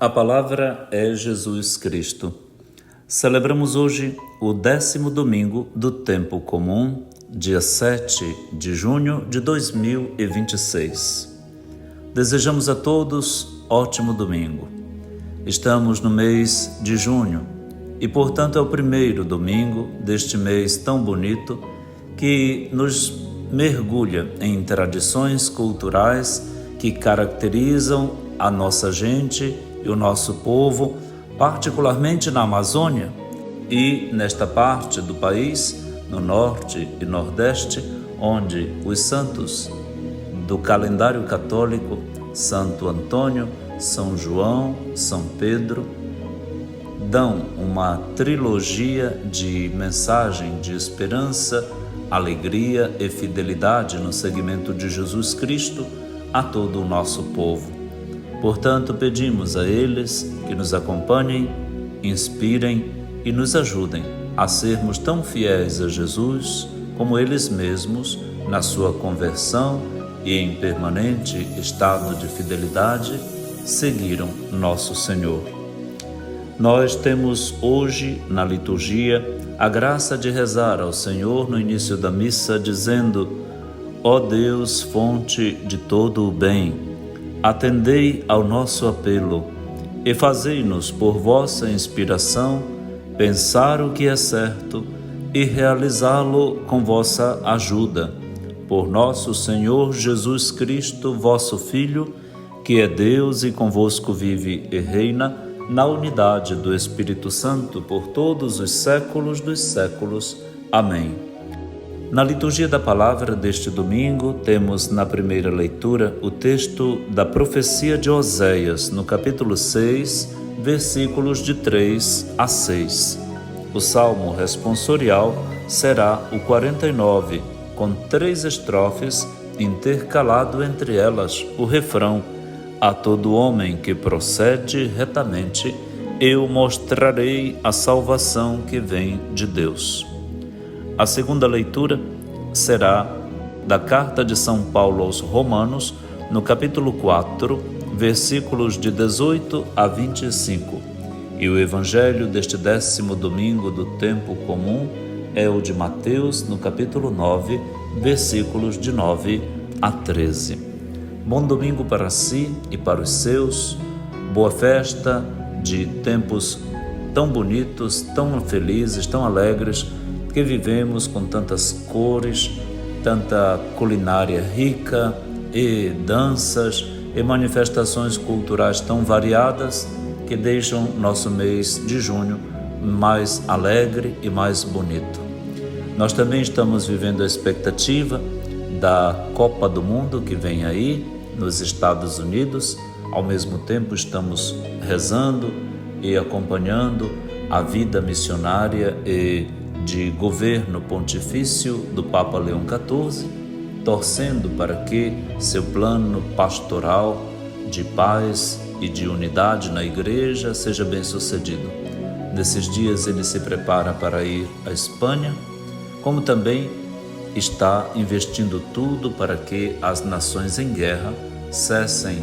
A palavra é Jesus Cristo. Celebramos hoje o 10º domingo do tempo comum, dia 7 de junho de 2026. Desejamos a todos ótimo domingo. Estamos no mês de junho e, portanto, é o primeiro domingo deste mês tão bonito que nos mergulha em tradições culturais que caracterizam a nossa gente e o nosso povo, particularmente na Amazônia e nesta parte do país, no norte e nordeste, onde os santos do calendário católico, Santo Antônio, São João, São Pedro, dão uma trilogia de mensagem de esperança, alegria e fidelidade no seguimento de Jesus Cristo a todo o nosso povo. Portanto, pedimos a eles que nos acompanhem, inspirem e nos ajudem a sermos tão fiéis a Jesus como eles mesmos, na sua conversão e em permanente estado de fidelidade, seguiram nosso Senhor. Nós temos hoje, na liturgia, a graça de rezar ao Senhor no início da missa, dizendo: Ó Deus, fonte de todo o bem, atendei ao nosso apelo e fazei-nos, por vossa inspiração, pensar o que é certo e realizá-lo com vossa ajuda. Por nosso Senhor Jesus Cristo, vosso Filho, que é Deus e convosco vive e reina, na unidade do Espírito Santo, por todos os séculos dos séculos. Amém. Na liturgia da palavra deste domingo, temos na primeira leitura o texto da profecia de Oséias, no capítulo 6, versículos de 3 a 6. O salmo responsorial será o 49, com 3 estrofes, intercalado entre elas o refrão: A todo homem que procede retamente, eu mostrarei a salvação que vem de Deus. A segunda leitura será da carta de São Paulo aos Romanos, no capítulo 4, versículos de 18 a 25. E o evangelho deste 10º domingo do tempo comum é o de Mateus, no capítulo 9, versículos de 9 a 13. Bom domingo para si e para os seus, boa festa de tempos tão bonitos, tão felizes, tão alegres, que vivemos com tantas cores, tanta culinária rica e danças e manifestações culturais tão variadas que deixam nosso mês de junho mais alegre e mais bonito. Nós também estamos vivendo a expectativa da Copa do Mundo que vem aí nos Estados Unidos. Ao mesmo tempo estamos rezando e acompanhando a vida missionária e de governo pontifício do Papa Leão XIV, torcendo para que seu plano pastoral de paz e de unidade na Igreja seja bem sucedido. Nesses dias ele se prepara para ir à Espanha, como também está investindo tudo para que as nações em guerra cessem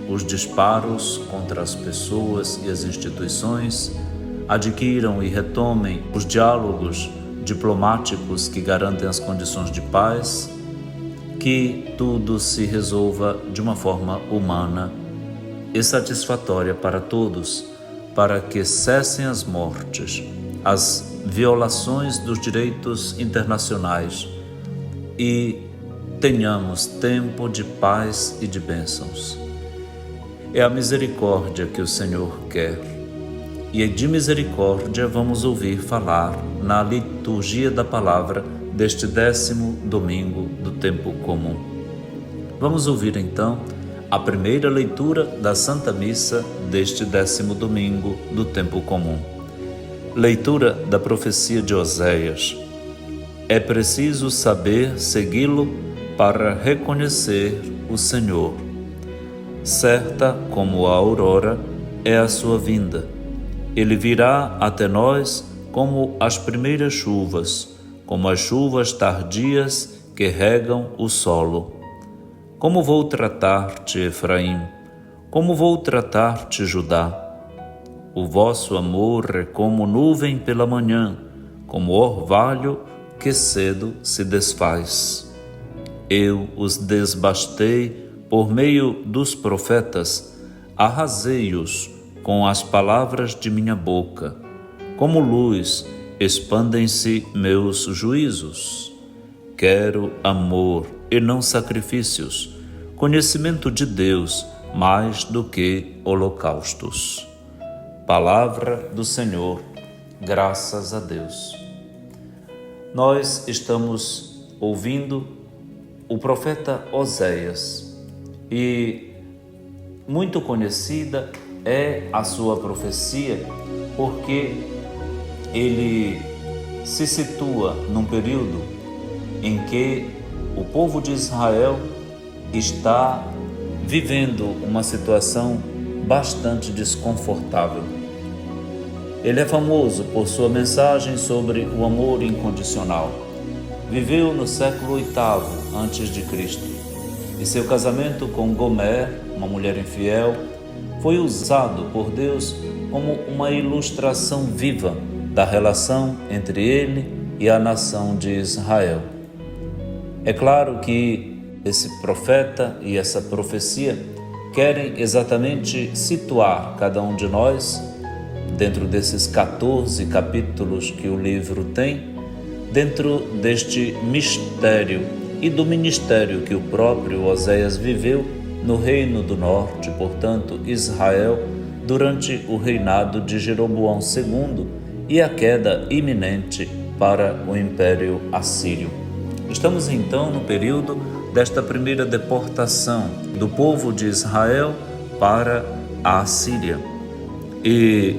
os disparos contra as pessoas e as instituições, adquiram e retomem os diálogos diplomáticos que garantem as condições de paz, que tudo se resolva de uma forma humana e satisfatória para todos, para que cessem as mortes, as violações dos direitos internacionais e tenhamos tempo de paz e de bênçãos. É a misericórdia que o Senhor quer. E de misericórdia vamos ouvir falar na liturgia da palavra deste 10º domingo do tempo comum. Vamos ouvir então a primeira leitura da Santa Missa deste 10º domingo do tempo comum. Leitura da profecia de Oséias. É preciso saber segui-lo para reconhecer o Senhor. Certa como a aurora é a sua vinda. Ele virá até nós como as primeiras chuvas, como as chuvas tardias que regam o solo. Como vou tratar-te, Efraim? Como vou tratar-te, Judá? O vosso amor é como nuvem pela manhã, como orvalho que cedo se desfaz. Eu os desbastei por meio dos profetas, arrasei-os com as palavras de minha boca. Como luz, expandem-se meus juízos. Quero amor e não sacrifícios, conhecimento de Deus mais do que holocaustos. Palavra do Senhor, graças a Deus. Nós estamos ouvindo o profeta Oséias e muito conhecida é a sua profecia porque ele se situa num período em que o povo de Israel está vivendo uma situação bastante desconfortável. Ele é famoso por sua mensagem sobre o amor incondicional. Viveu no século VIII a.C. e seu casamento com Gomer, uma mulher infiel, foi usado por Deus como uma ilustração viva da relação entre ele e a nação de Israel. É claro que esse profeta e essa profecia querem exatamente situar cada um de nós, dentro desses 14 capítulos que o livro tem, dentro deste mistério e do ministério que o próprio Oséias viveu no Reino do Norte, portanto, Israel, durante o reinado de Jeroboão II e a queda iminente para o Império Assírio. Estamos então no período desta primeira deportação do povo de Israel para a Assíria. E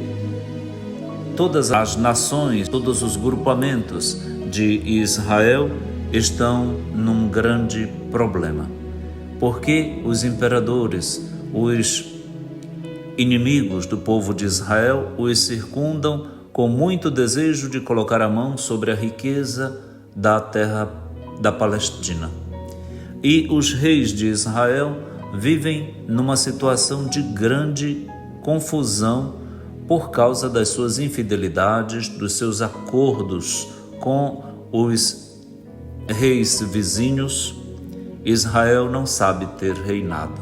todas as nações, todos os grupamentos de Israel estão num grande problema. Porque os imperadores, os inimigos do povo de Israel, os circundam com muito desejo de colocar a mão sobre a riqueza da terra da Palestina. E os reis de Israel vivem numa situação de grande confusão por causa das suas infidelidades, dos seus acordos com os reis vizinhos. Israel não sabe ter reinado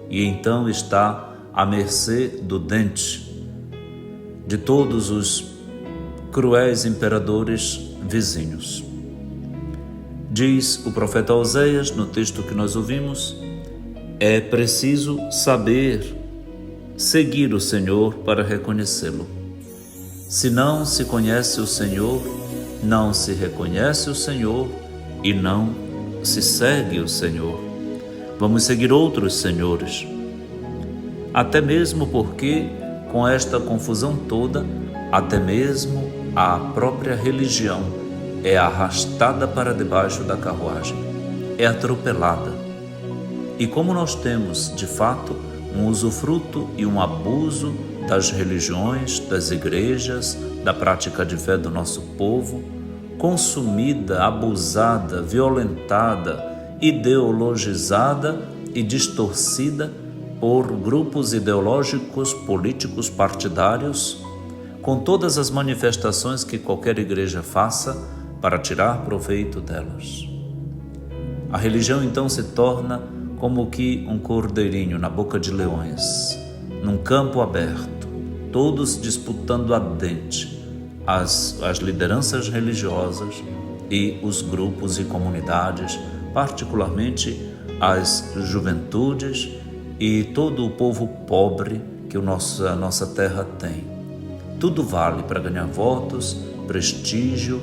e então está à mercê do dente de todos os cruéis imperadores vizinhos. Diz o profeta Oséias, no texto que nós ouvimos, é preciso saber seguir o Senhor para reconhecê-lo. Se não se conhece o Senhor, não se reconhece o Senhor e não se segue o Senhor. Vamos seguir outros senhores. Até mesmo porque, com esta confusão toda, até mesmo a própria religião é arrastada para debaixo da carruagem, é atropelada. E como nós temos, de fato, um usufruto e um abuso das religiões, das igrejas, da prática de fé do nosso povo, consumida, abusada, violentada, ideologizada e distorcida por grupos ideológicos, políticos, partidários, com todas as manifestações que qualquer igreja faça para tirar proveito delas. A religião então se torna como que um cordeirinho na boca de leões, num campo aberto, todos disputando a dente, as lideranças religiosas e os grupos e comunidades, particularmente as juventudes e todo o povo pobre que a nossa terra tem. Tudo vale para ganhar votos, prestígio,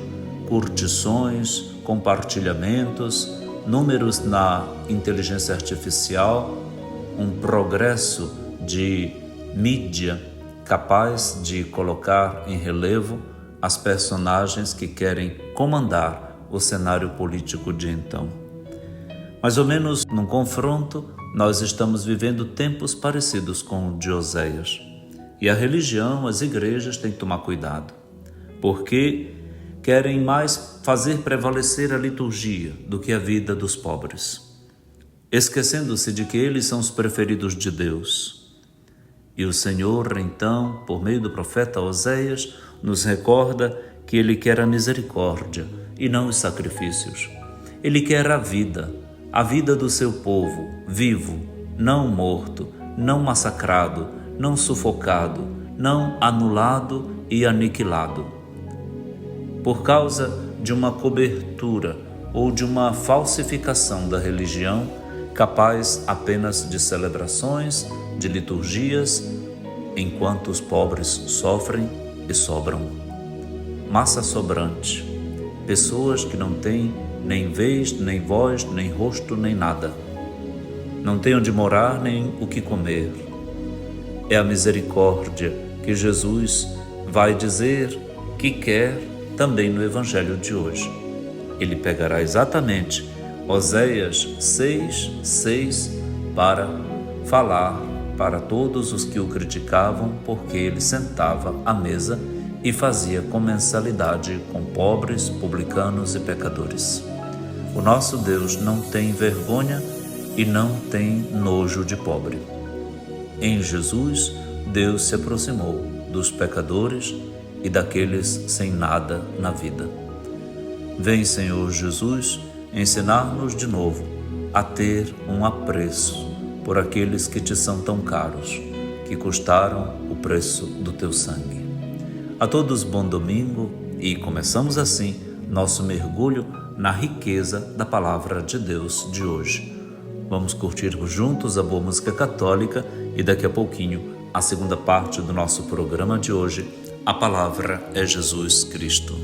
curtições, compartilhamentos, números na inteligência artificial, um progresso de mídia capaz de colocar em relevo as personagens que querem comandar o cenário político de então. Mais ou menos num confronto, nós estamos vivendo tempos parecidos com o de Oséias. E a religião, as igrejas têm que tomar cuidado, porque querem mais fazer prevalecer a liturgia do que a vida dos pobres. esquecendo-se de que eles são os preferidos de Deus. E o Senhor, então, por meio do profeta Oséias, nos recorda que Ele quer a misericórdia e não os sacrifícios. Ele quer a vida do seu povo, vivo, não morto, não massacrado, não sufocado, não anulado e aniquilado. Por causa de uma cobertura ou de uma falsificação da religião, capaz apenas de celebrações, de liturgias, enquanto os pobres sofrem e sobram. Massa sobrante, pessoas que não têm nem vez, nem voz, nem rosto, nem nada. Não têm onde morar, nem o que comer. É a misericórdia que Jesus vai dizer que quer também no Evangelho de hoje. Ele pegará exatamente Oséias 6:6 para falar para todos os que o criticavam, porque ele sentava à mesa e fazia comensalidade com pobres, publicanos e pecadores. O nosso Deus não tem vergonha e não tem nojo de pobre. Em Jesus, Deus se aproximou dos pecadores e daqueles sem nada na vida. Vem, Senhor Jesus, ensinar-nos de novo a ter um apreço por aqueles que te são tão caros, que custaram o preço do teu sangue. A todos bom domingo e começamos assim nosso mergulho na riqueza da Palavra de Deus de hoje. Vamos curtir juntos a boa música católica e daqui a pouquinho a segunda parte do nosso programa de hoje. A Palavra é Jesus Cristo.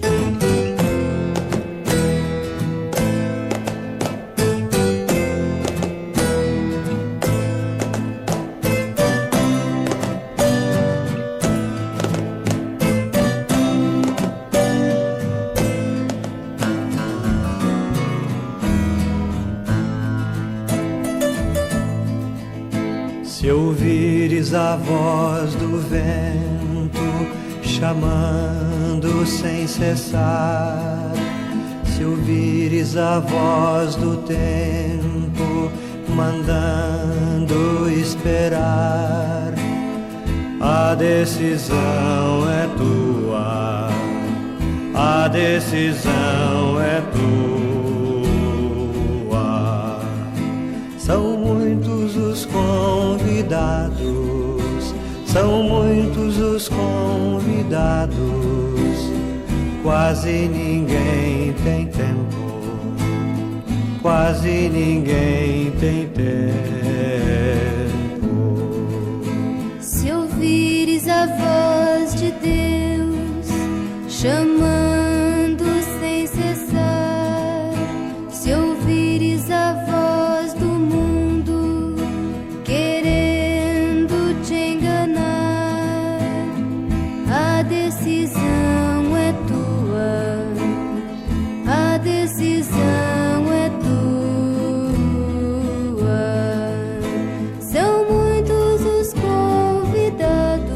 Se ouvires a voz do vento chamando sem cessar, se ouvires a voz do tempo mandando esperar, a decisão é tua, a decisão é tua. São muitos os convidados, são muitos os convidados, quase ninguém tem tempo, quase ninguém tem tempo. Se ouvires a voz de Deus chamando sem cessar, se ouvires a voz do mundo querendo te enganar, a decisão é tua, a decisão é tua. São muitos os convidados,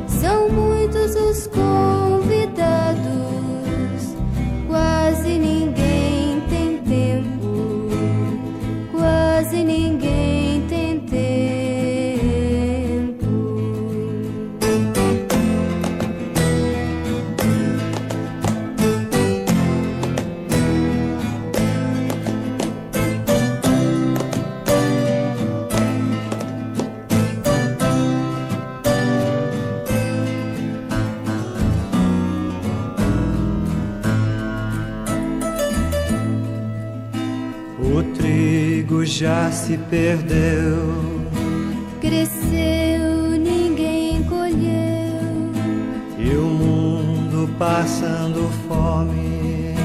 são muitos os convidados, quase ninguém tem tempo, quase ninguém tem tempo. O trigo já se perdeu, Cresceu, ninguém colheu, e o mundo passando fome,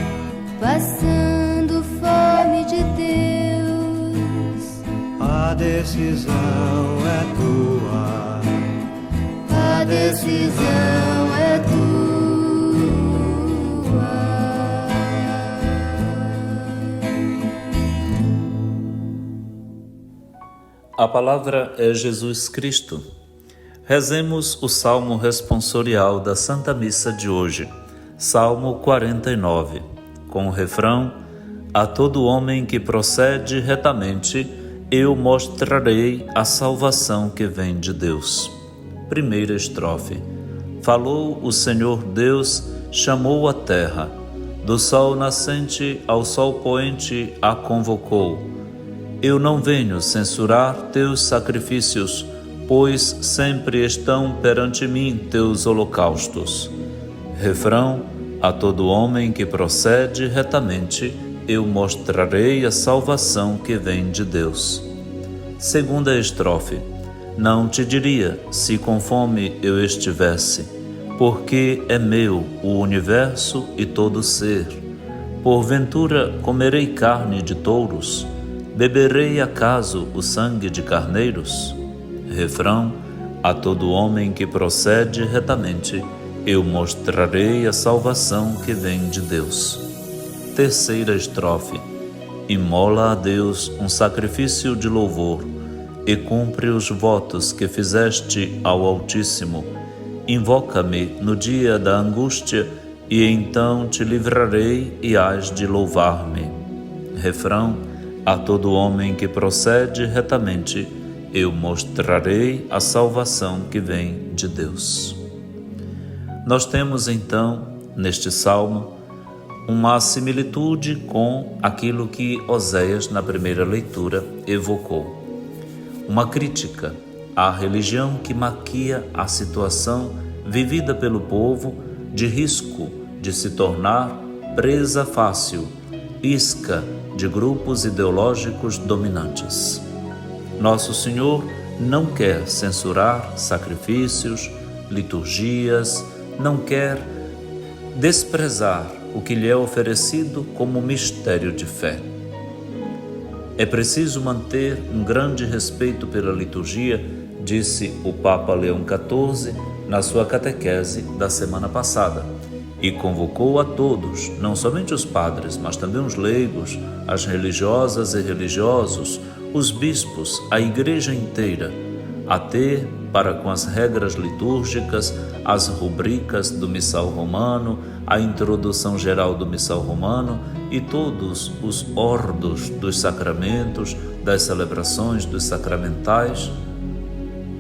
passando fome de Deus. a decisão é tua, A decisão é tua. A palavra é Jesus Cristo. Rezemos o Salmo responsorial da Santa Missa de hoje, Salmo 49, com o refrão: A todo homem que procede retamente, eu mostrarei a salvação que vem de Deus. Primeira estrofe. Falou o Senhor Deus, chamou a terra. Do sol nascente ao sol poente a convocou. Eu não venho censurar teus sacrifícios, pois sempre estão perante mim teus holocaustos. Refrão. A todo homem que procede retamente, eu mostrarei a salvação que vem de Deus. Segunda estrofe. Não te diria, se com fome eu estivesse, porque é meu o universo e todo ser. Porventura comerei carne de touros, beberei acaso o sangue de carneiros? Refrão. A todo homem que procede retamente, eu mostrarei a salvação que vem de Deus. Terceira estrofe. Imola a Deus um sacrifício de louvor e cumpre os votos que fizeste ao Altíssimo. Invoca-me no dia da angústia e então te livrarei e hás de louvar-me. Refrão. A todo homem que procede retamente, eu mostrarei a salvação que vem de Deus. Nós temos então, neste salmo, uma similitude com aquilo que Oséias, na primeira leitura, evocou. Uma crítica à religião que maquia a situação vivida pelo povo de risco de se tornar presa fácil, isca de grupos ideológicos dominantes. Nosso Senhor não quer censurar sacrifícios, liturgias, não quer desprezar o que lhe é oferecido como mistério de fé. É preciso manter um grande respeito pela liturgia, disse o Papa Leão XIV na sua catequese da semana passada, e convocou a todos, não somente os padres, mas também os leigos, as religiosas e religiosos, os bispos, a igreja inteira, a ter, para com as regras litúrgicas, as rubricas do missal romano, a introdução geral do missal romano e todos os ordos dos sacramentos, das celebrações, dos sacramentais,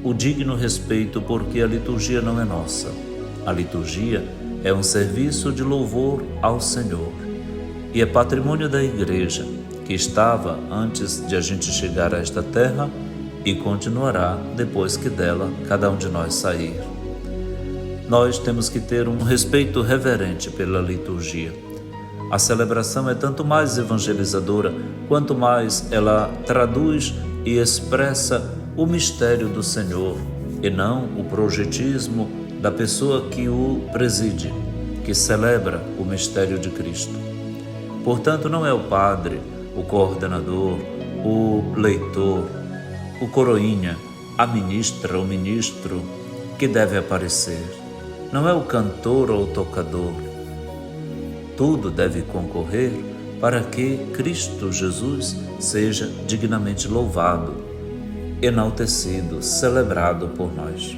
o digno respeito, porque a liturgia não é nossa. A liturgia é um serviço de louvor ao Senhor e é patrimônio da Igreja, que estava antes de a gente chegar a esta terra e continuará depois que dela cada um de nós sair. Nós temos que ter um respeito reverente pela liturgia. A celebração é tanto mais evangelizadora, quanto mais ela traduz e expressa o mistério do Senhor, e não o projetismo da pessoa que o preside, que celebra o mistério de Cristo. Portanto, não é o padre, o coordenador, o leitor, o coroinha, a ministra, o ministro que deve aparecer. Não é o cantor ou o tocador. Tudo deve concorrer para que Cristo Jesus seja dignamente louvado, enaltecido, celebrado por nós.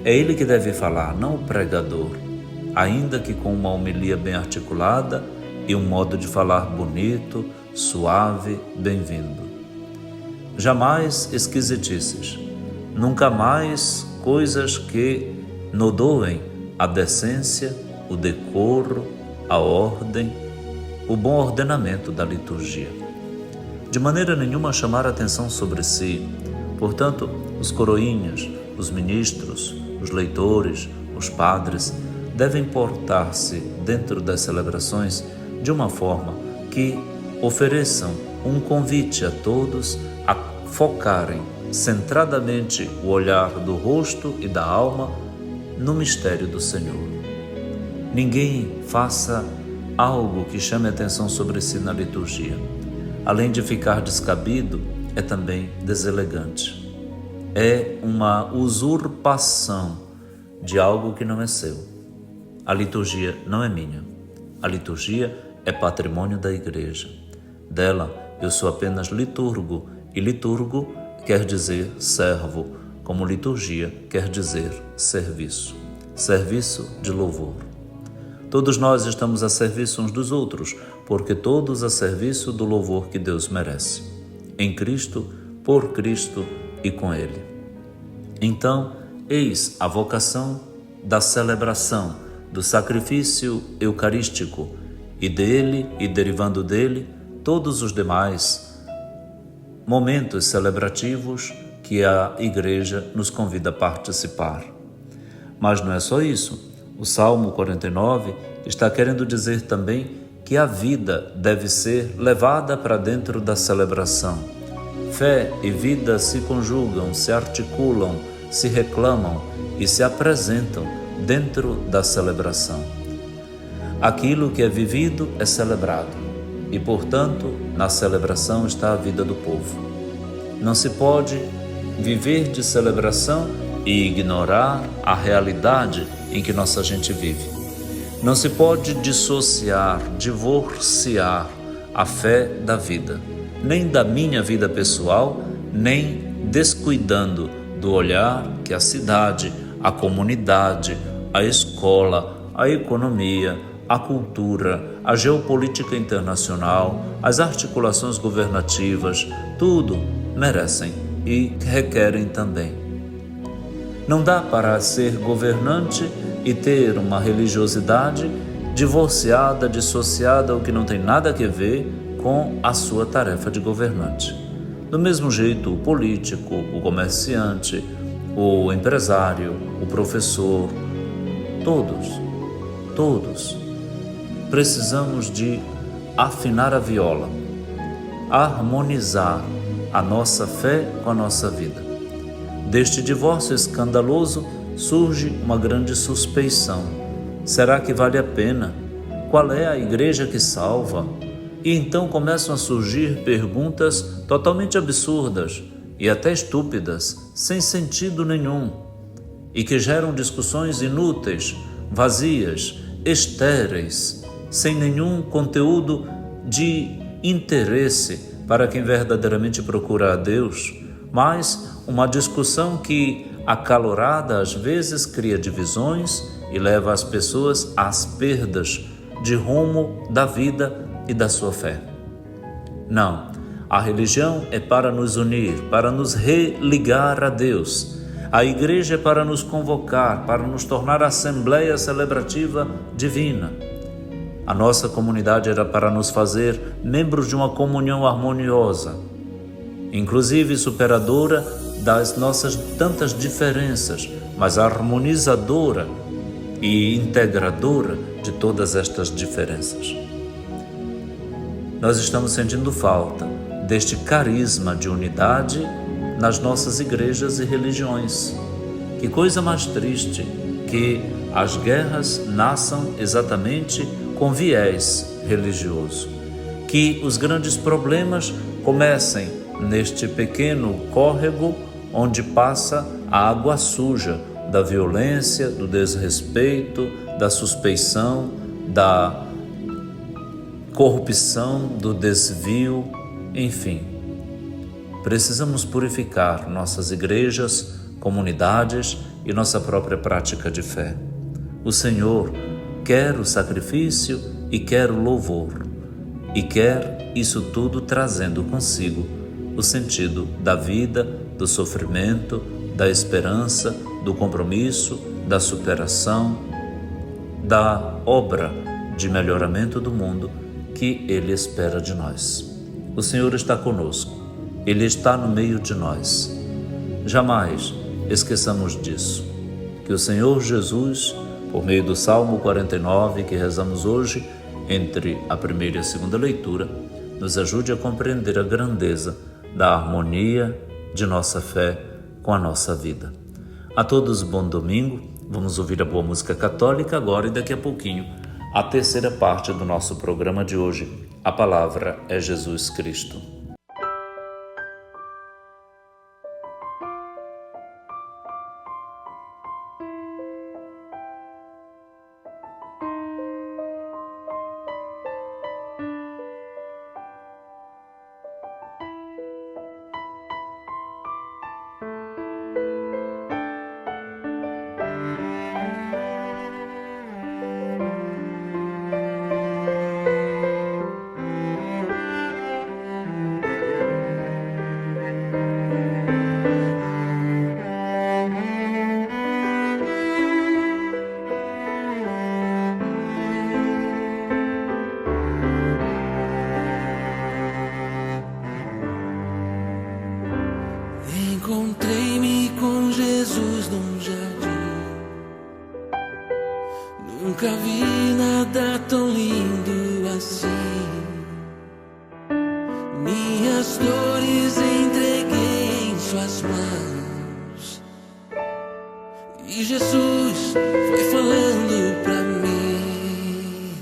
É Ele que deve falar, não o pregador, ainda que com uma homilia bem articulada e um modo de falar bonito, suave, bem-vindo. Jamais esquisitices, nunca mais coisas que nodoem a decência, o decoro, a ordem, o bom ordenamento da liturgia. De maneira nenhuma chamar a atenção sobre si. Portanto, os coroinhas, os ministros, os leitores, os padres devem portar-se dentro das celebrações de uma forma que ofereçam um convite a todos a focarem centradamente o olhar do rosto e da alma no mistério do Senhor. Ninguém faça algo que chame atenção sobre si na liturgia. Além de ficar descabido, é também deselegante. É uma usurpação de algo que não é seu. A liturgia não é minha. A liturgia é patrimônio da Igreja. Dela eu sou apenas liturgo, e liturgo quer dizer servo, como liturgia quer dizer serviço. Serviço de louvor. Todos nós estamos a serviço uns dos outros, porque todos a serviço do louvor que Deus merece. Em Cristo, por Cristo e com Ele. Então, eis a vocação da celebração, do sacrifício eucarístico, e dele, e derivando dele, todos os demais momentos celebrativos que a Igreja nos convida a participar. Mas não é só isso. O Salmo 49 está querendo dizer também que a vida deve ser levada para dentro da celebração. Fé e vida se conjugam, se articulam, se reclamam e se apresentam dentro da celebração. Aquilo que é vivido é celebrado e, portanto, na celebração está a vida do povo. Não se pode viver de celebração e ignorar a realidade em que nossa gente vive. Não se pode dissociar, divorciar a fé da vida, nem da minha vida pessoal, nem descuidando do olhar que a cidade, a comunidade, a escola, a economia, a cultura, a geopolítica internacional, as articulações governativas, tudo merecem e requerem também. Não dá para ser governante e ter uma religiosidade divorciada, dissociada, o que não tem nada a ver com a sua tarefa de governante. Do mesmo jeito, o político, o comerciante, o empresário, o professor, todos precisamos de afinar a viola, harmonizar a nossa fé com a nossa vida. Deste divórcio escandaloso surge uma grande suspeição. Será que vale a pena? Qual é a igreja que salva? E então começam a surgir perguntas totalmente absurdas e até estúpidas, sem sentido nenhum, e que geram discussões inúteis, vazias, estéreis, sem nenhum conteúdo de interesse para quem verdadeiramente procura a Deus, mas uma discussão que, acalorada, às vezes cria divisões e leva as pessoas às perdas de rumo da vida e da sua fé. Não, a religião é para nos unir, para nos religar a Deus. A igreja é para nos convocar, para nos tornar assembleia celebrativa divina. A nossa comunidade era para nos fazer membros de uma comunhão harmoniosa, inclusive superadora das nossas tantas diferenças, mas harmonizadora e integradora de todas estas diferenças. Nós estamos sentindo falta deste carisma de unidade nas nossas igrejas e religiões. Que coisa mais triste que as guerras nasçam exatamente com viés religioso, que os grandes problemas comecem neste pequeno córrego onde passa a água suja da violência, do desrespeito, da suspeição, da corrupção, do desvio, enfim. Precisamos purificar nossas igrejas, comunidades e nossa própria prática de fé. O Senhor quer o sacrifício e quer o louvor, e quer isso tudo trazendo consigo o sentido da vida, do sofrimento, da esperança, do compromisso, da superação, da obra de melhoramento do mundo que Ele espera de nós. O Senhor está conosco, Ele está no meio de nós. Jamais esqueçamos disso. Que o Senhor Jesus, por meio do Salmo 49 que rezamos hoje, entre a primeira e a segunda leitura, nos ajude a compreender a grandeza da harmonia de nossa fé com a nossa vida. A todos bom domingo. Vamos ouvir a boa música católica agora e daqui a pouquinho a terceira parte do nosso programa de hoje. A palavra é Jesus Cristo. Encontrei-me com Jesus num jardim. Nunca vi nada tão lindo assim. Minhas dores entreguei em suas mãos, e Jesus foi falando pra mim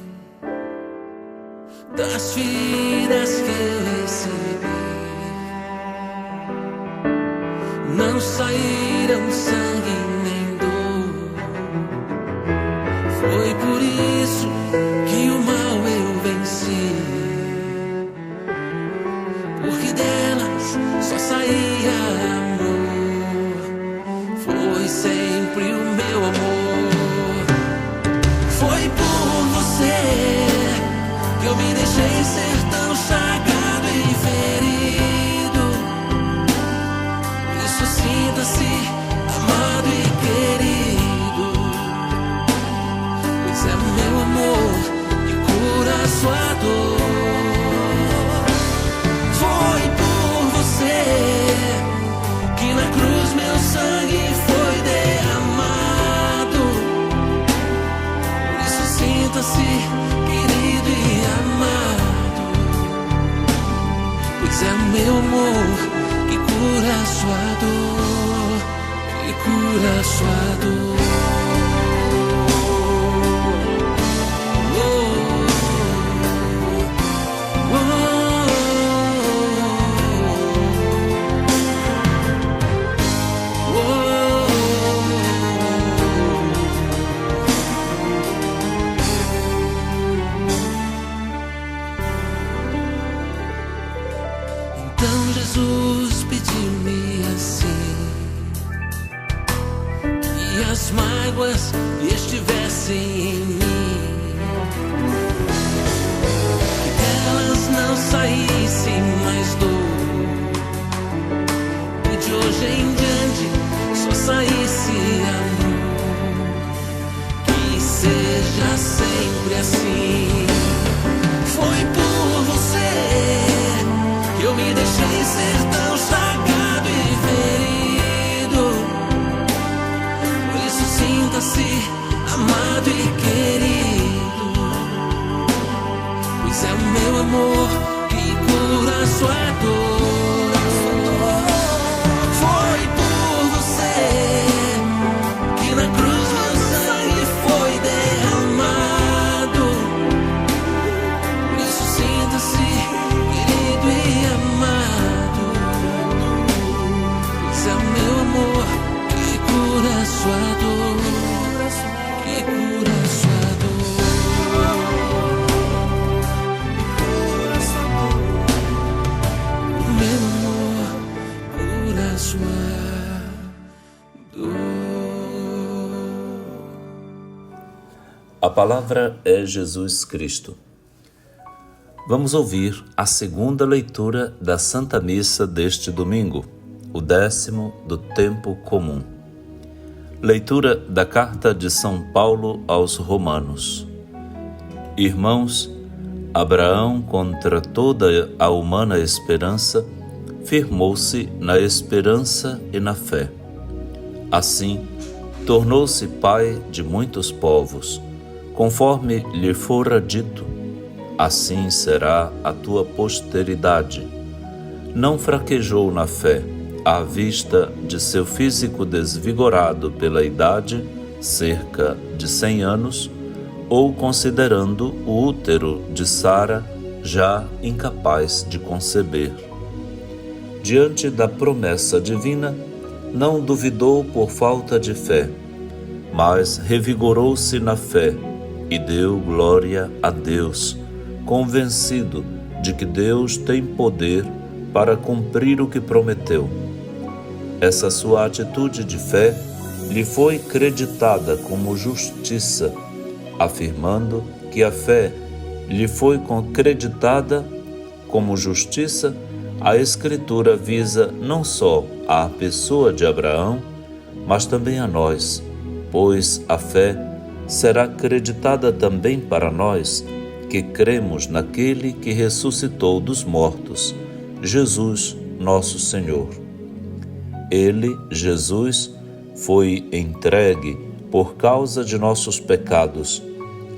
das feridas que eu recebi. Não saíram sangue nem dor. Foi por isso que o mal eu venci, porque delas só saía amor. Foi sempre o meu amor. Foi por você que eu me deixei ser tão chagado e ferido. Por isso sinta-se amado e querido, pois é meu amor que cura a sua dor. Foi por você que na cruz meu sangue foi derramado. Por isso sinta-se querido e amado, pois é meu amor que cura a sua dor, que cura a sua dor. Então Jesus pediu-me assim, que as mágoas estivessem em mim, que delas não saíssem mais dor, e de hoje em diante só saísse amor. Que seja sempre assim. Foi por você que eu me deixei ser tão chagado e ferido. Por isso sinta-se amado e querido, pois é o meu amor que cura a sua dor. Foi por você que na cruz meu sangue foi derramado. Por isso sinta-se querido e amado, pois é o meu amor que cura a sua dor, que cura a sua dor. O meu amor cura a sua dor. A palavra é Jesus Cristo. Vamos ouvir a segunda leitura da Santa Missa deste domingo, o 10º do tempo comum. Leitura da Carta de São Paulo aos Romanos. Irmãos, Abraão, contra toda a humana esperança, firmou-se na esperança e na fé. Assim, tornou-se pai de muitos povos, conforme lhe fora dito: assim será a tua posteridade. Não fraquejou na fé, à vista de seu físico desvigorado pela idade, cerca de 100 anos, ou considerando o útero de Sara já incapaz de conceber. Diante da promessa divina, não duvidou por falta de fé, mas revigorou-se na fé e deu glória a Deus, convencido de que Deus tem poder para cumprir o que prometeu. Essa sua atitude de fé lhe foi creditada como justiça, afirmando que a fé lhe foi creditada como justiça. A Escritura visa não só à pessoa de Abraão, mas também a nós, pois a fé será creditada também para nós, que cremos naquele que ressuscitou dos mortos, Jesus, nosso Senhor. Ele, Jesus, foi entregue por causa de nossos pecados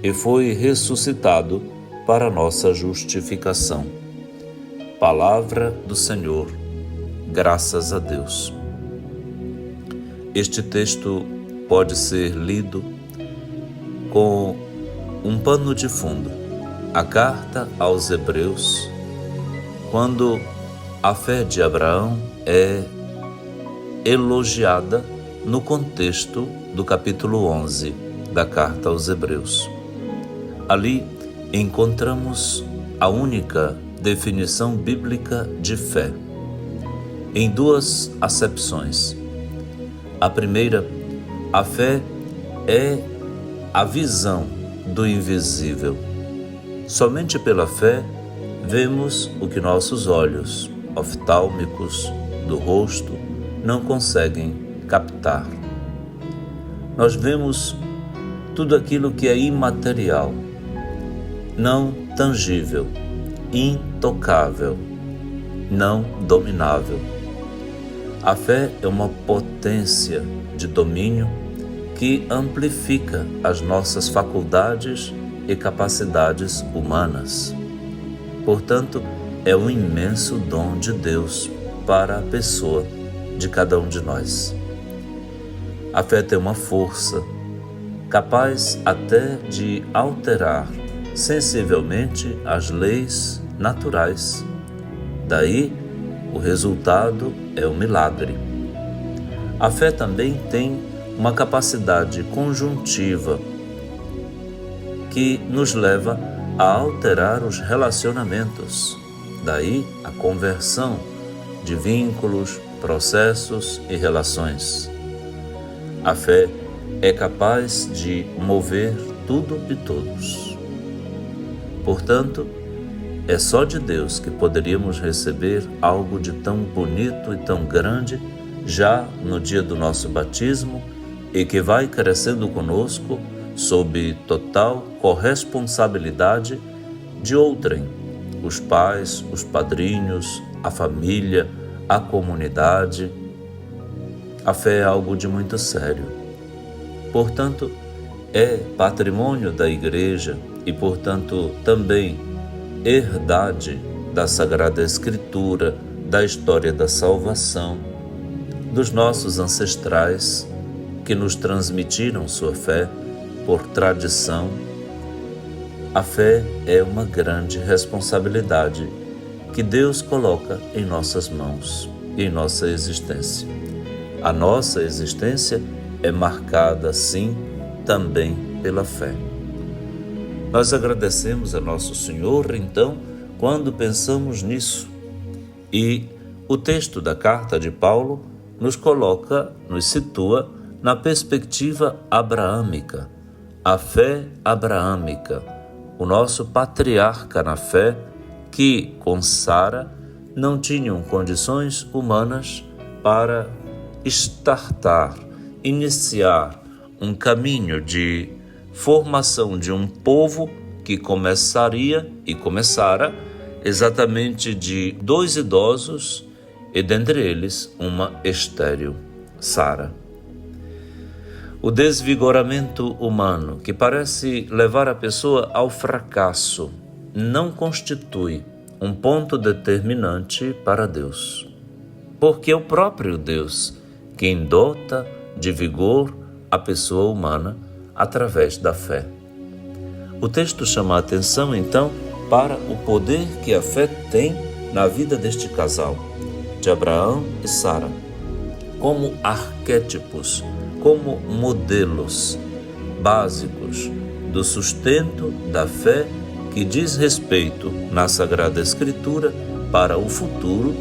e foi ressuscitado para nossa justificação. Palavra do Senhor. Graças a Deus. Este texto pode ser lido com um pano de fundo, a carta aos Hebreus, quando a fé de Abraão é elogiada no contexto do capítulo 11 da carta aos Hebreus. Ali encontramos a única definição bíblica de fé, em duas acepções. A primeira, a fé é a visão do invisível. Somente pela fé vemos o que nossos olhos oftálmicos do rosto não conseguem captar. Nós vemos tudo aquilo que é imaterial, não tangível, intocável, não dominável. A fé é uma potência de domínio que amplifica as nossas faculdades e capacidades humanas. Portanto, é um imenso dom de Deus para a pessoa de cada um de nós. A fé tem uma força capaz até de alterar sensivelmente as leis naturais. Daí, o resultado é o milagre. A fé também tem uma capacidade conjuntiva que nos leva a alterar os relacionamentos. Daí, a conversão de vínculos, processos e relações. A fé é capaz de mover tudo e todos. Portanto, é só de Deus que poderíamos receber algo de tão bonito e tão grande já no dia do nosso batismo e que vai crescendo conosco sob total corresponsabilidade de outrem, os pais, os padrinhos, a família, a comunidade. A fé é algo de muito sério. Portanto, é patrimônio da Igreja e, portanto, também herdade da Sagrada Escritura, da história da salvação, dos nossos ancestrais que nos transmitiram sua fé por tradição. A fé é uma grande responsabilidade que Deus coloca em nossas mãos e em nossa existência. A nossa existência é marcada, sim, também pela fé. Nós agradecemos a Nosso Senhor, então, quando pensamos nisso. E o texto da carta de Paulo nos coloca, nos situa na perspectiva abraâmica, a fé abraâmica, o nosso patriarca na fé, que, com Sara, não tinham condições humanas para iniciar um caminho de formação de um povo que começara exatamente de 2 idosos e dentre eles uma estéril, Sara. O desvigoramento humano que parece levar a pessoa ao fracasso não constitui um ponto determinante para Deus, porque é o próprio Deus quem dota de vigor a pessoa humana através da fé. O texto chama a atenção, então, para o poder que a fé tem na vida deste casal, de Abraão e Sara, como arquétipos, como modelos básicos do sustento da fé que diz respeito na Sagrada Escritura para o futuro,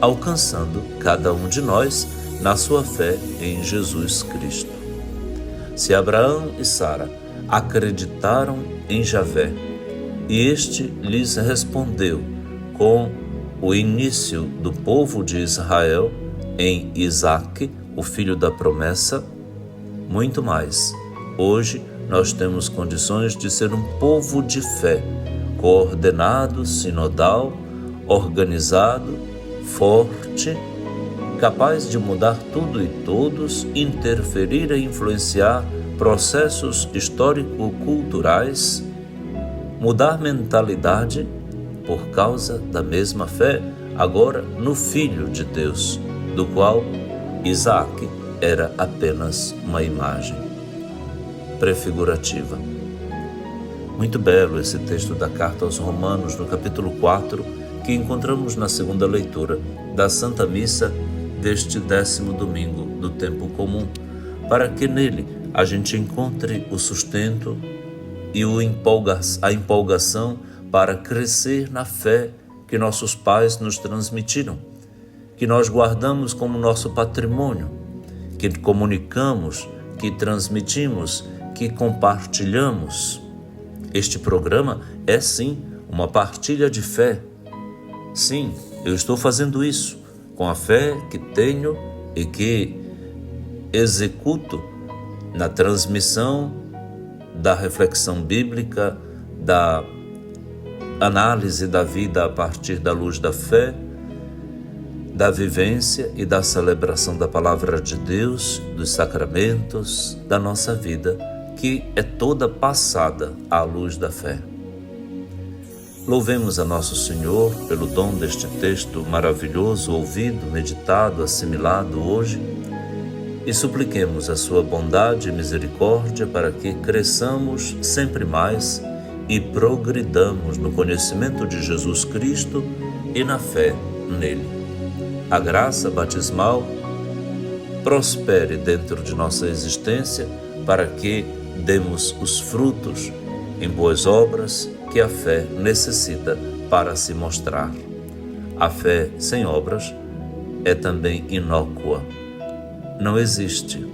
alcançando cada um de nós na sua fé em Jesus Cristo. Se Abraão e Sara acreditaram em Javé e este lhes respondeu com o início do povo de Israel em Isaque, o filho da promessa, muito mais. Hoje nós temos condições de ser um povo de fé, coordenado, sinodal, organizado, forte capaz de mudar tudo e todos, interferir e influenciar processos histórico-culturais, mudar mentalidade por causa da mesma fé, agora no Filho de Deus, do qual Isaac era apenas uma imagem prefigurativa. Muito belo esse texto da Carta aos Romanos, no capítulo 4, que encontramos na segunda leitura da Santa Missa deste 10º domingo do tempo comum, para que nele a gente encontre o sustento e a empolgação para crescer na fé que nossos pais nos transmitiram, que nós guardamos como nosso patrimônio, que comunicamos, que transmitimos, que compartilhamos. Este programa é sim uma partilha de fé. Sim, eu estou fazendo isso com a fé que tenho e que executo na transmissão da reflexão bíblica, da análise da vida a partir da luz da fé, da vivência e da celebração da palavra de Deus, dos sacramentos, da nossa vida, que é toda passada à luz da fé. Louvemos a Nosso Senhor pelo dom deste texto maravilhoso, ouvido, meditado, assimilado hoje, e supliquemos a sua bondade e misericórdia para que cresçamos sempre mais e progridamos no conhecimento de Jesus Cristo e na fé nele. A graça batismal prospere dentro de nossa existência para que demos os frutos em boas obras que a fé necessita para se mostrar. A fé sem obras é também inócua. Não existe.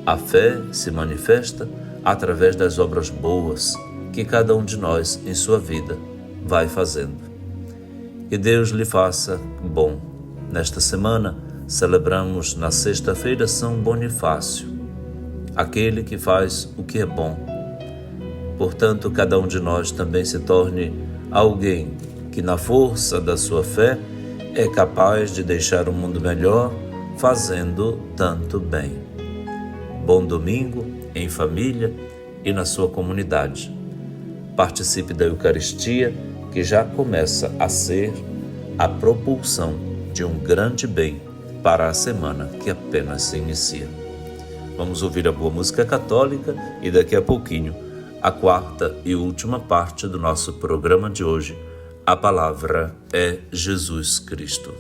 A fé se manifesta através das obras boas que cada um de nós em sua vida vai fazendo. Que Deus lhe faça bom. Nesta semana celebramos na sexta-feira São Bonifácio, aquele que faz o que é bom. Portanto, cada um de nós também se torne alguém que, na força da sua fé, é capaz de deixar o mundo melhor, fazendo tanto bem. Bom domingo em família e na sua comunidade. Participe da Eucaristia, que já começa a ser a propulsão de um grande bem para a semana que apenas se inicia. Vamos ouvir a boa música católica e daqui a pouquinho a quarta e última parte do nosso programa de hoje. A palavra é Jesus Cristo.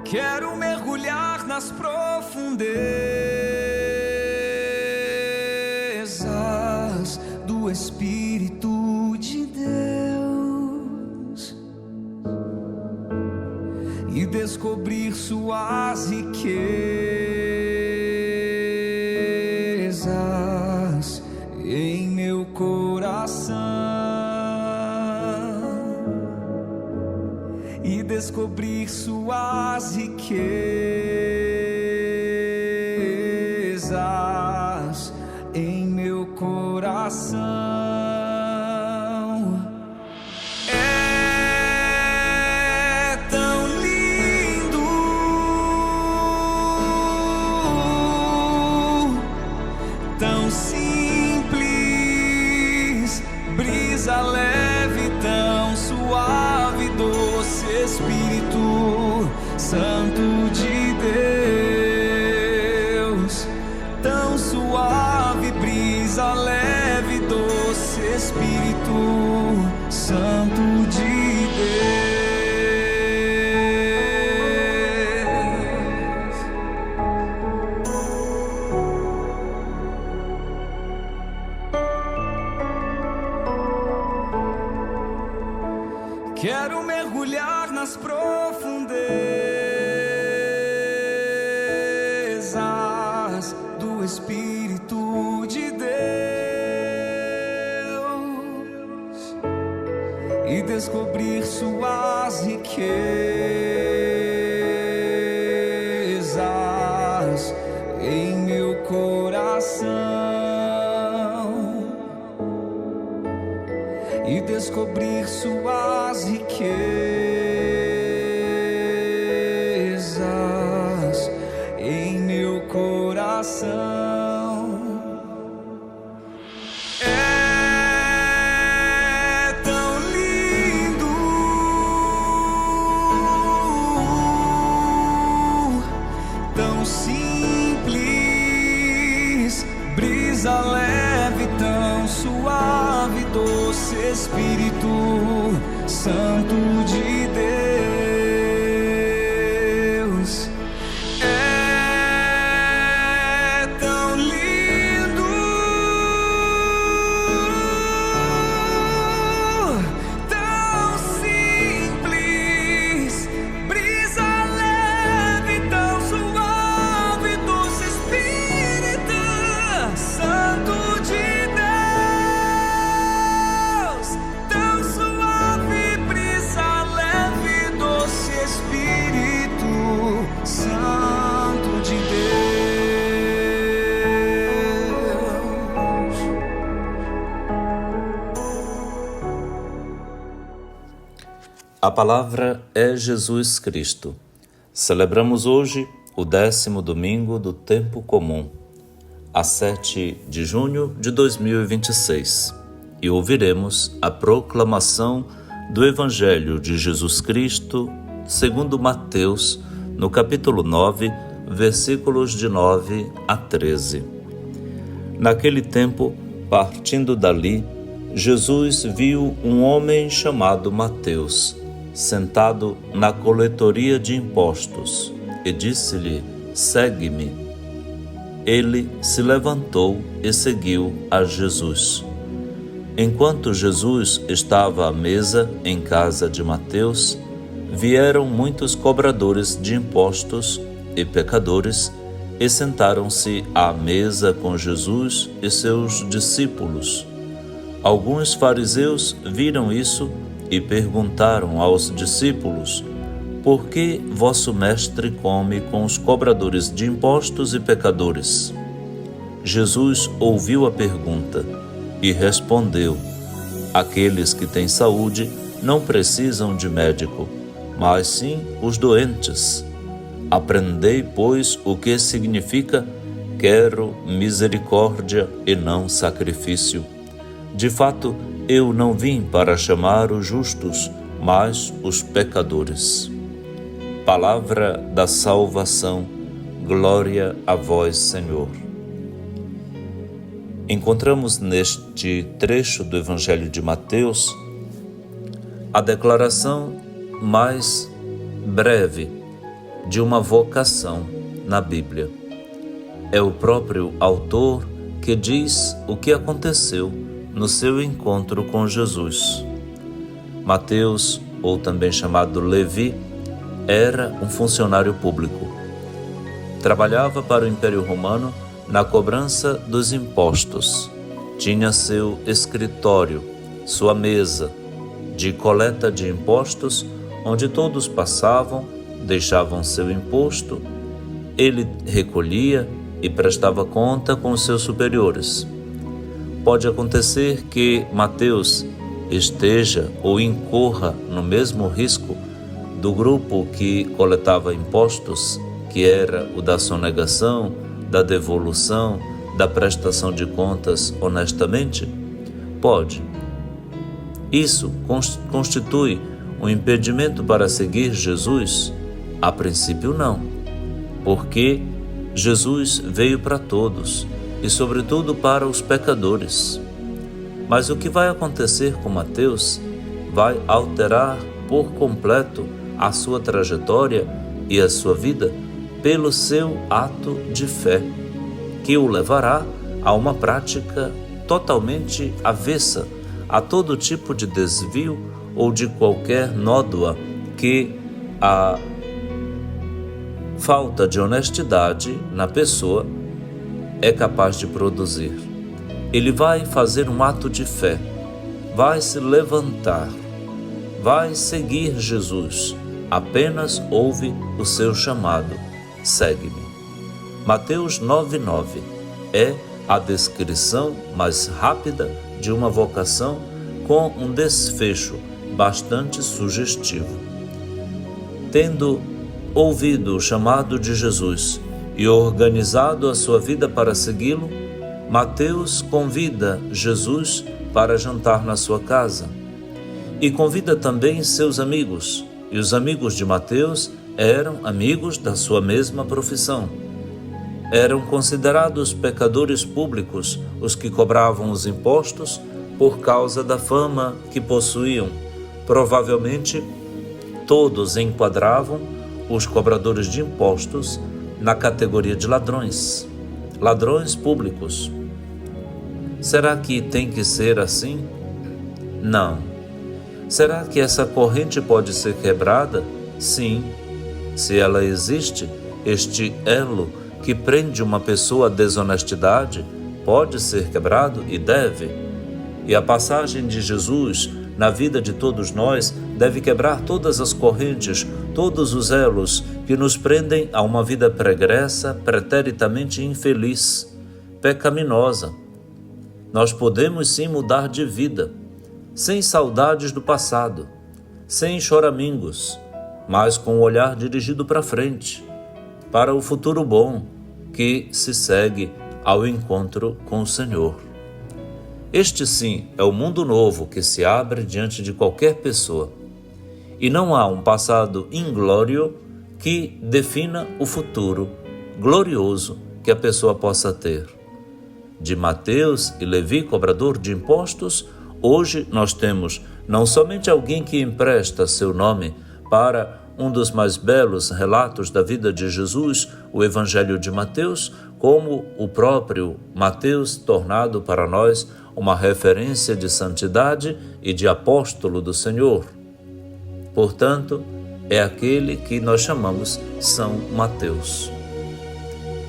Quero mergulhar nas profundezas do Espírito de Deus e descobrir suas riquezas em meu coração. E descobrir suas riquezas em meu coração. É tão lindo, tão simples, brisa leve, tão suave, doce Espírito Santo de Deus, tão suave, brisa leve, doce Espírito Santo de Deus. Quero mergulhar nas profundezas do Espírito de Deus e descobrir suas riquezas em meu coração e descobrir suas riquezas em meu coração. É tão lindo, tão simples, brisa leve, tão suave, doce Espírito Santo de Deus. É tão lindo, tão simples, brisa leve, tão suave, doce Espírito Santo de Deus. Tão suave, brisa leve, doce Espírito Santo de Deus. A palavra é Jesus Cristo. Celebramos hoje o 10º domingo do tempo comum, a 7 de junho de 2026, e ouviremos a proclamação do Evangelho de Jesus Cristo segundo Mateus, no capítulo 9, versículos de 9 a 13. Naquele tempo, partindo dali, Jesus viu um homem chamado Mateus, sentado na coletoria de impostos, e disse-lhe: segue-me. Ele se levantou e seguiu a Jesus. Enquanto Jesus estava à mesa em casa de Mateus, vieram muitos cobradores de impostos e pecadores e sentaram-se à mesa com Jesus e seus discípulos. Alguns fariseus viram isso e perguntaram aos discípulos: por que vosso mestre come com os cobradores de impostos e pecadores? Jesus ouviu a pergunta e respondeu: aqueles que têm saúde não precisam de médico, mas sim os doentes. Aprendei, pois, o que significa: quero misericórdia e não sacrifício. De fato, eu não vim para chamar os justos, mas os pecadores. Palavra da salvação, glória a vós, Senhor. Encontramos neste trecho do Evangelho de Mateus a declaração mais breve de uma vocação na Bíblia. É o próprio autor que diz o que aconteceu no seu encontro com Jesus. Mateus, ou também chamado Levi, era um funcionário público. Trabalhava para o Império Romano na cobrança dos impostos. Tinha seu escritório, sua mesa de coleta de impostos, onde todos passavam, deixavam seu imposto, ele recolhia e prestava conta com os seus superiores. Pode acontecer que Mateus esteja ou incorra no mesmo risco do grupo que coletava impostos, que era o da sonegação, da devolução, da prestação de contas honestamente? Pode. Isso constitui um impedimento para seguir Jesus? A princípio não, porque Jesus veio para todos e sobretudo para os pecadores. Mas o que vai acontecer com Mateus vai alterar por completo a sua trajetória e a sua vida pelo seu ato de fé, que o levará a uma prática totalmente avessa a todo tipo de desvio ou de qualquer nódoa que a falta de honestidade na pessoa é capaz de produzir. Ele vai fazer um ato de fé, vai se levantar, vai seguir Jesus, apenas ouve o seu chamado: segue-me. Mateus 9,9 é a descrição mais rápida de uma vocação com um desfecho bastante sugestivo. Tendo ouvido o chamado de Jesus e organizado a sua vida para segui-lo, Mateus convida Jesus para jantar na sua casa e convida também seus amigos, e os amigos de Mateus eram amigos da sua mesma profissão. Eram considerados pecadores públicos os que cobravam os impostos por causa da fama que possuíam. Provavelmente, todos enquadravam os cobradores de impostos na categoria de ladrões públicos. Será que tem que ser assim? Não. Será que essa corrente pode ser quebrada? Sim. Se ela existe, este elo que prende uma pessoa à desonestidade pode ser quebrado e deve. E a passagem de Jesus na vida de todos nós deve quebrar todas as correntes, todos os elos que nos prendem a uma vida pregressa, preteritamente infeliz, pecaminosa. Nós podemos sim mudar de vida, sem saudades do passado, sem choramingos, mas com o olhar dirigido para frente, para o futuro bom que se segue ao encontro com o Senhor. Este sim é o mundo novo que se abre diante de qualquer pessoa. E não há um passado inglório que defina o futuro glorioso que a pessoa possa ter. De Mateus e Levi, cobrador de impostos, hoje nós temos não somente alguém que empresta seu nome para um dos mais belos relatos da vida de Jesus, o Evangelho de Mateus, como o próprio Mateus, tornado para nós uma referência de santidade e de apóstolo do Senhor. Portanto, é aquele que nós chamamos São Mateus.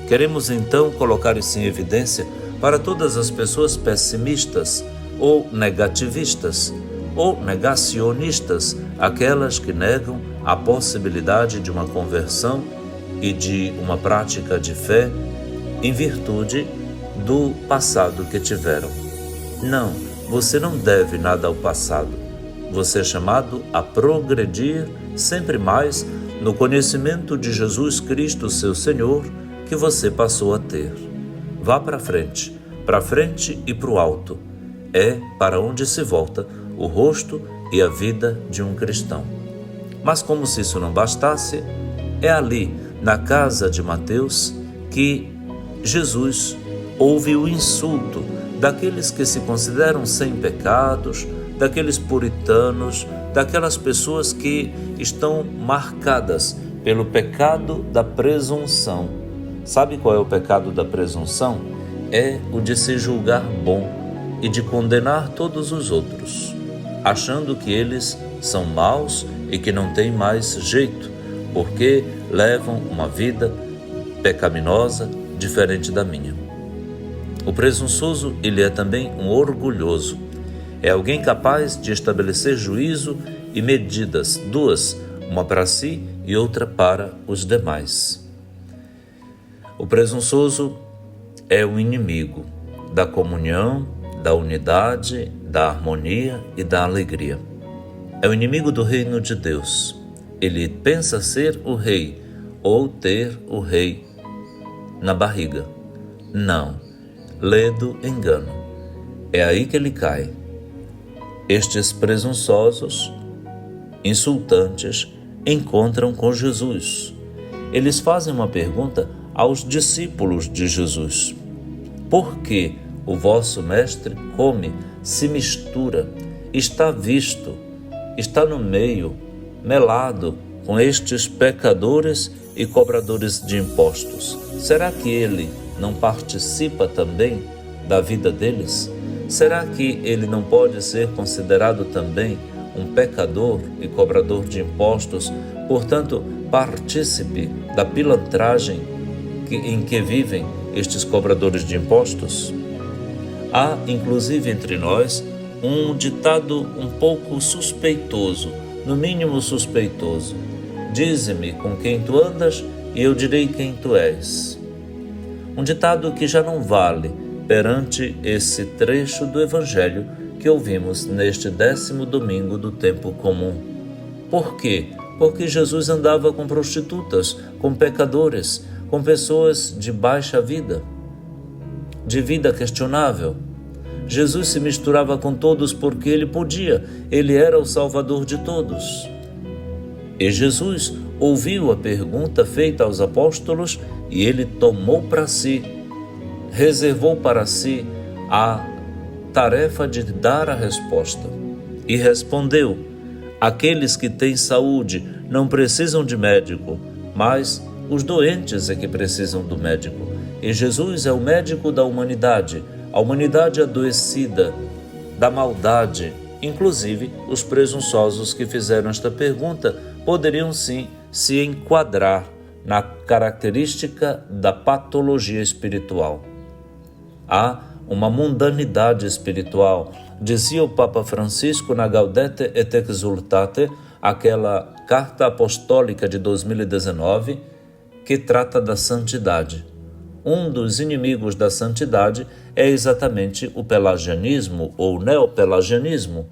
Queremos então colocar isso em evidência para todas as pessoas pessimistas ou negativistas ou negacionistas, aquelas que negam a possibilidade de uma conversão e de uma prática de fé em virtude do passado que tiveram. Não, você não deve nada ao passado. Você é chamado a progredir sempre mais no conhecimento de Jesus Cristo, seu Senhor, que você passou a ter. Vá para frente e para o alto. É para onde se volta o rosto e a vida de um cristão. Mas como se isso não bastasse, é ali, na casa de Mateus, que Jesus ouve o insulto daqueles que se consideram sem pecados, daqueles puritanos, daquelas pessoas que estão marcadas pelo pecado da presunção. Sabe qual é o pecado da presunção? É o de se julgar bom e de condenar todos os outros, achando que eles são maus e que não têm mais jeito, porque levam uma vida pecaminosa diferente da minha. O presunçoso, ele é também um orgulhoso. É alguém capaz de estabelecer juízo e medidas, duas, uma para si e outra para os demais. O presunçoso é o inimigo da comunhão, da unidade, da harmonia e da alegria. É o inimigo do reino de Deus. Ele pensa ser o rei ou ter o rei na barriga. Não, ledo engano. É aí que ele cai. Estes presunçosos, insultantes, encontram com Jesus. Eles fazem uma pergunta aos discípulos de Jesus. Por que o vosso mestre come, se mistura, está visto, está no meio, melado com estes pecadores e cobradores de impostos? Será que ele não participa também da vida deles? Será que ele não pode ser considerado também um pecador e cobrador de impostos, portanto, partícipe da pilantragem em que vivem estes cobradores de impostos? Há, inclusive entre nós, um ditado um pouco suspeitoso, no mínimo suspeitoso. Dize-me com quem tu andas e eu direi quem tu és. Um ditado que já não vale perante esse trecho do Evangelho que ouvimos neste 10º domingo do tempo comum. Por quê? Porque Jesus andava com prostitutas, com pecadores, com pessoas de baixa vida, de vida questionável. Jesus se misturava com todos porque ele podia, ele era o Salvador de todos. E Jesus ouviu a pergunta feita aos apóstolos e ele tomou para si, reservou para si a tarefa de dar a resposta. E respondeu: aqueles que têm saúde não precisam de médico, mas os doentes é que precisam do médico. E Jesus é o médico da humanidade, a humanidade adoecida da maldade. Inclusive, os presunçosos que fizeram esta pergunta poderiam sim se enquadrar na característica da patologia espiritual. Há uma mundanidade espiritual, dizia o Papa Francisco na Gaudete et Exsultate, aquela carta apostólica de 2019, que trata da santidade. Um dos inimigos da santidade é exatamente o pelagianismo ou neopelagianismo.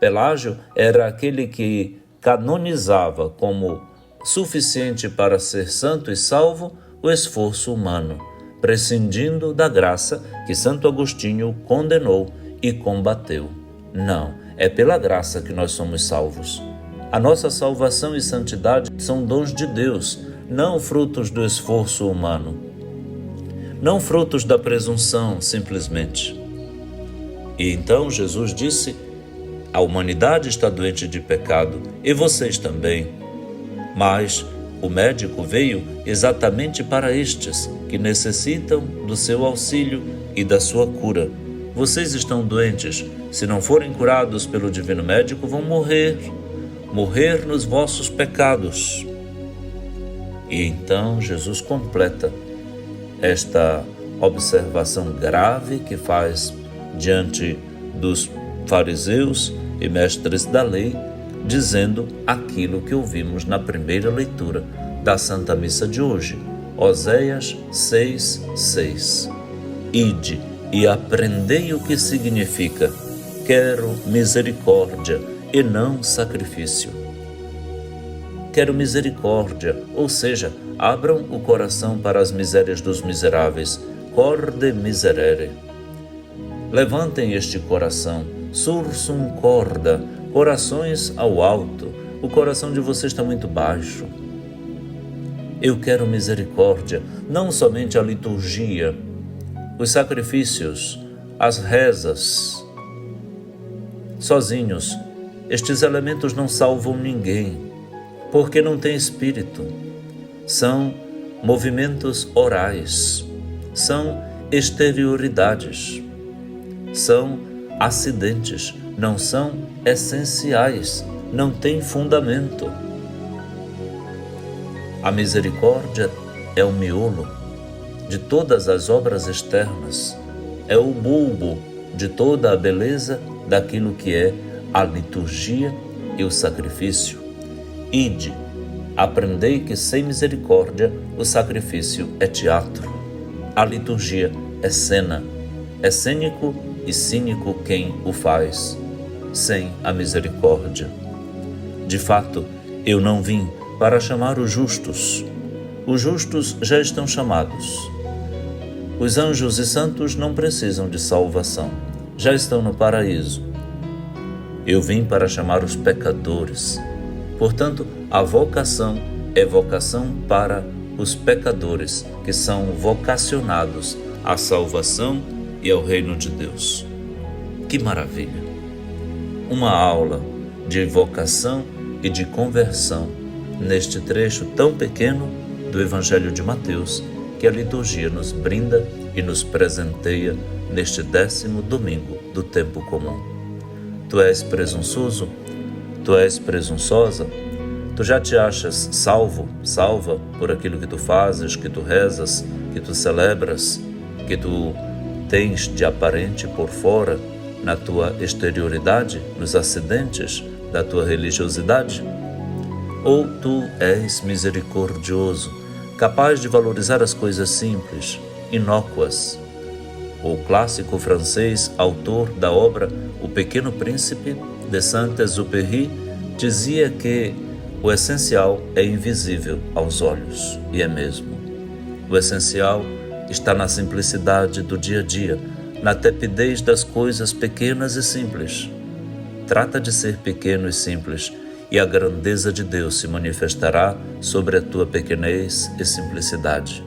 Pelágio era aquele que canonizava como suficiente para ser santo e salvo o esforço humano, prescindindo da graça que Santo Agostinho condenou e combateu. Não, é pela graça que nós somos salvos. A nossa salvação e santidade são dons de Deus, não frutos do esforço humano, não frutos da presunção, simplesmente. E então Jesus disse: a humanidade está doente de pecado, e vocês também. Mas o médico veio exatamente para estes, que necessitam do seu auxílio e da sua cura. Vocês estão doentes, se não forem curados pelo divino médico, vão morrer nos vossos pecados. E então Jesus completa esta observação grave que faz diante dos fariseus e mestres da lei, dizendo aquilo que ouvimos na primeira leitura da Santa Missa de hoje, Oséias 6:6. Ide e aprendei o que significa: quero misericórdia e não sacrifício. Quero misericórdia, ou seja, abram o coração para as misérias dos miseráveis, corde miserere. Levantem este coração, sursum corda, corações ao alto. O coração de vocês está muito baixo. Eu quero misericórdia, não somente a liturgia, os sacrifícios, as rezas. Sozinhos, estes elementos não salvam ninguém, porque não tem espírito. São movimentos orais, são exterioridades, são acidentes, não são essenciais, não têm fundamento. A misericórdia é o miolo de todas as obras externas, é o bulbo de toda a beleza daquilo que é a liturgia e o sacrifício. Ide, aprendei que sem misericórdia o sacrifício é teatro, a liturgia é cena, é cênico e cínico quem o faz, sem a misericórdia. De fato, eu não vim para chamar os justos já estão chamados. Os anjos e santos não precisam de salvação, já estão no paraíso. Eu vim para chamar os pecadores. Portanto, a vocação é vocação para os pecadores, que são vocacionados à salvação e ao reino de Deus. Que maravilha! Uma aula de vocação e de conversão neste trecho tão pequeno do Evangelho de Mateus, que a liturgia nos brinda e nos presenteia neste 10º domingo do tempo comum. Tu és presunçoso? Tu és presunçosa? Tu já te achas salvo, salva por aquilo que tu fazes, que tu rezas, que tu celebras, que tu tens de aparente por fora, na tua exterioridade, nos acidentes da tua religiosidade? Ou tu és misericordioso, capaz de valorizar as coisas simples, inócuas. O clássico francês, autor da obra O Pequeno Príncipe, de Saint-Exupéry, dizia que o essencial é invisível aos olhos, e é mesmo. O essencial está na simplicidade do dia a dia, na tepidez das coisas pequenas e simples. Trata de ser pequeno e simples, e a grandeza de Deus se manifestará sobre a tua pequenez e simplicidade.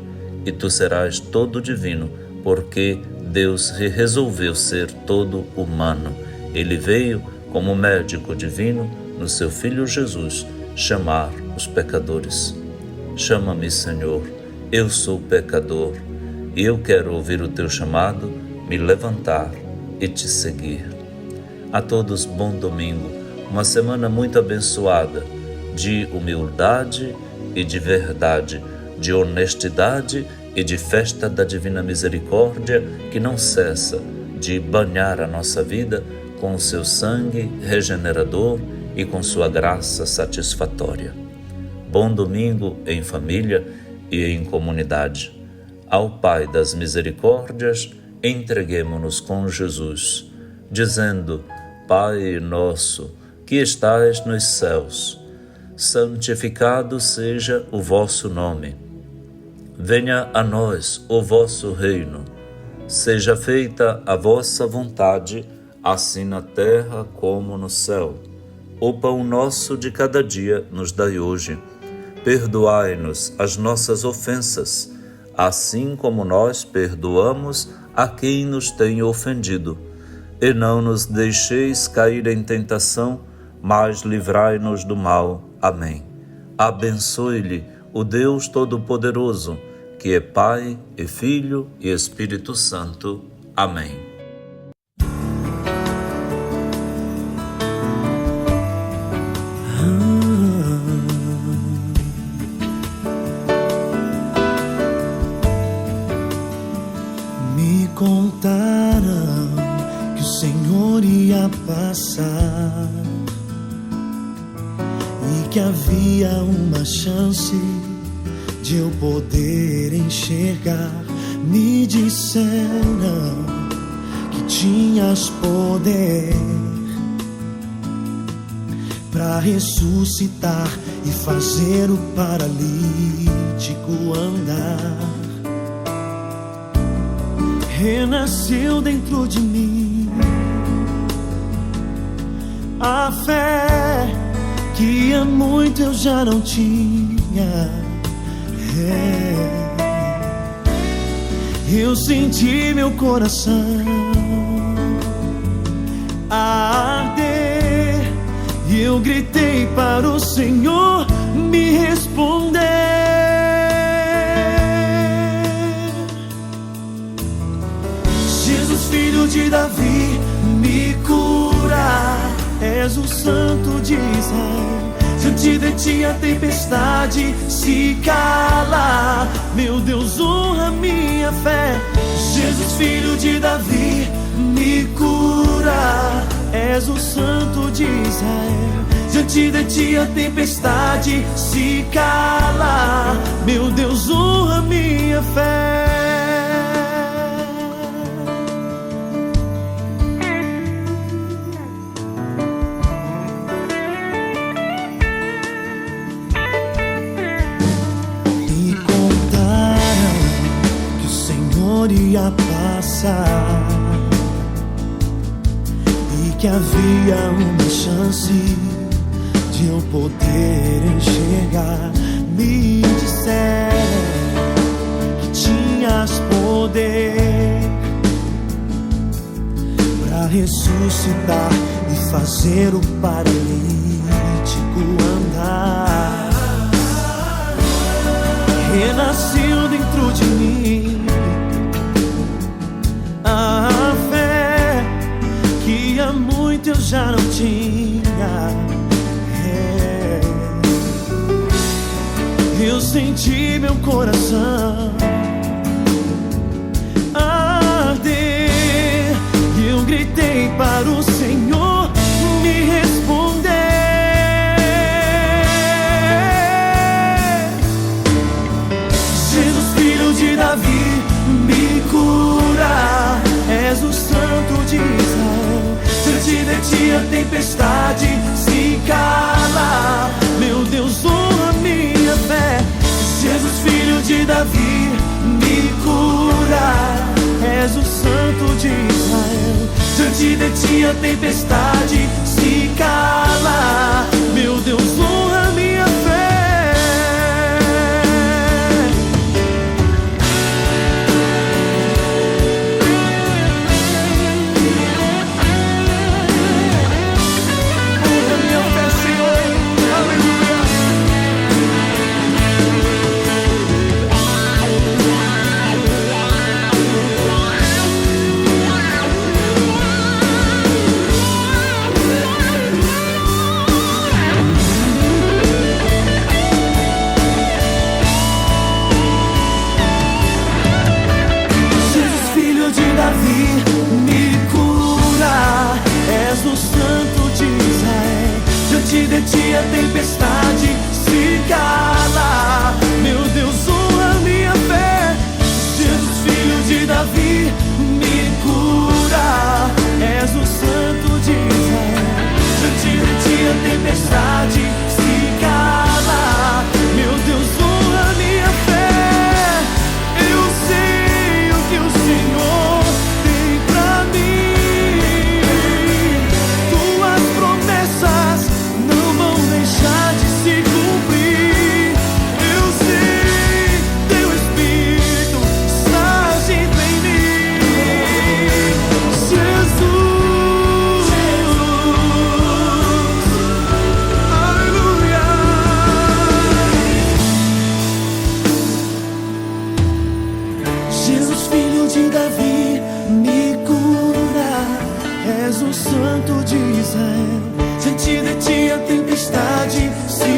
E tu serás todo divino, porque Deus resolveu ser todo humano. Ele veio como médico divino no seu Filho Jesus chamar os pecadores. Chama-me, Senhor, eu sou pecador, e eu quero ouvir o teu chamado, me levantar e te seguir. A todos bom domingo, uma semana muito abençoada, de humildade e de verdade, de honestidade e de festa da Divina Misericórdia, que não cessa de banhar a nossa vida com o seu sangue regenerador e com sua graça satisfatória. Bom domingo em família e em comunidade. Ao Pai das Misericórdias, entreguemo-nos com Jesus, dizendo: Pai nosso, que estais nos céus, santificado seja o vosso nome. Venha a nós o vosso reino. Seja feita a vossa vontade, assim na terra como no céu. O pão nosso de cada dia nos dai hoje. Perdoai-nos as nossas ofensas, assim como nós perdoamos a quem nos tem ofendido. E não nos deixeis cair em tentação, mas livrai-nos do mal. Amém. Abençoe-lhe o Deus Todo-Poderoso, que é Pai e Filho e Espírito Santo. Amém. Me contaram que o Senhor ia passar e que havia uma chance de eu poder enxergar. Me disseram que tinhas poder para ressuscitar e fazer o paralítico andar. Renasceu dentro de mim a fé que há muito eu já não tinha. Eu senti meu coração arder e eu gritei para o Senhor me responder. Jesus, filho de Davi, me cura. És o Santo de Israel. Diante de ti a tempestade se cala. Meu Deus, honra minha fé. Jesus, filho de Davi, me cura. És o Santo de Israel. Diante de ti a tempestade se cala. Meu Deus, honra minha fé. Ia passar e que havia uma chance de eu poder enxergar. Me disseram que tinhas poder para ressuscitar e fazer o paralítico andar. Renasceu dentro de mim a fé que há muito eu já não tinha. Eu senti meu coração arder e eu gritei para o Senhor me responder. Jesus, filho de Davi, me a tempestade se cala. Meu Deus, honra minha fé. Jesus, filho de Davi, me cura. És o Santo de Israel. Diante de ti a tempestade se cala. Meu Deus, honra minha fé. Honra minha fé, Senhor. Aleluia. Davi, me cura. És o Santo de Israel. Diante de ti a tempestade se cala. Meu Deus, honra minha fé. Jesus, filho de Davi, me cura. És o Santo de Israel. Diante de ti a tempestade se cala. Meu Deus, honra minha fé. Eu sei o que o Senhor tem pra mim. Tuas promessas não vão deixar de se cumprir. Eu sei, teu Espírito está agindo em mim. Jesus, aleluia. Jesus, filho de Davi, me cura. És o Santo de Israel. Diante de ti a tempestade se